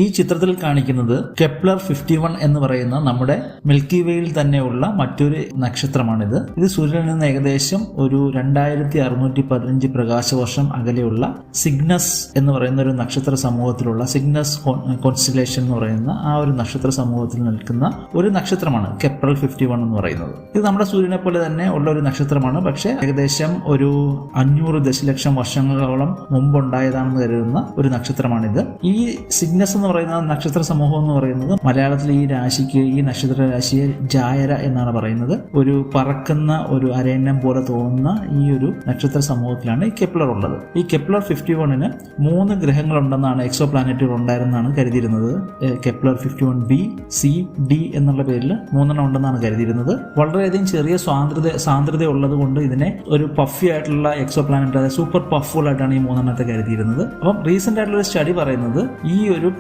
ഈ ചിത്രത്തിൽ കാണിക്കുന്നത് കെപ്ലർ 51 എന്ന് പറയുന്ന നമ്മുടെ മിൽക്കി വേയിൽ തന്നെയുള്ള മറ്റൊരു നക്ഷത്രമാണിത്. ഇത് സൂര്യനിൽ നിന്ന് ഏകദേശം ഒരു 2615 പ്രകാശവർഷം അകലെയുള്ള സിഗ്നസ് എന്ന് പറയുന്ന ഒരു നക്ഷത്ര സമൂഹത്തിലുള്ള സിഗ്നസ് കോൺസ്റ്റലേഷൻ എന്ന് പറയുന്ന ആ ഒരു നക്ഷത്ര സമൂഹത്തിൽ നിൽക്കുന്ന ഒരു നക്ഷത്രമാണ് കെപ്ലർ 51 എന്ന് പറയുന്നത്. ഇത് നമ്മുടെ സൂര്യനെ പോലെ തന്നെ ഉള്ള ഒരു നക്ഷത്രമാണ്. പക്ഷേ ഏകദേശം ഒരു 500 ദശലക്ഷം വർഷങ്ങളോളം മുമ്പുണ്ടായതാണെന്ന് കരുതുന്ന ഒരു നക്ഷത്രമാണിത്. ഈ സിഗ്നസ് എന്ന് പറയുന്ന നക്ഷത്ര സമൂഹം എന്ന് പറയുന്നത് മലയാളത്തിൽ ഈ നക്ഷത്ര രാശിയെ ജായര എന്നാണ് പറയുന്നത്. ഒരു പറക്കുന്ന ഒരു അരയന്നം പോലെ തോന്നുന്ന ഈ ഒരു നക്ഷത്ര സമൂഹത്തിലാണ് ഈ കെപ്ലർ ഉള്ളത്. ഈ കെപ്ലർ 51-ന് 3 ഗ്രഹങ്ങളുണ്ടെന്നാണ്, എക്സോ പ്ലാനറ്റുകൾ ഉണ്ടായിരുന്നാണ് കരുതിയിരുന്നത്. കെപ്ലർ 51b, C, D എന്നുള്ള പേരിൽ 3 ഉണ്ടെന്നാണ് കരുതിയിരുന്നത്. വളരെയധികം ചെറിയ സാന്ദ്രത ഉള്ളത് കൊണ്ട് ഇതിനെ ഒരു പഫി ആയിട്ടുള്ള എക്സോ പ്ലാനറ്റ്, അതായത് സൂപ്പർ പഫുൾ ആയിട്ടാണ് ഈ 3 കരുതിയിരുന്നത്. അപ്പം റീസെന്റ് ആയിട്ടുള്ള ഒരു സ്റ്റഡി പറയുന്നത് ഈ ഒരു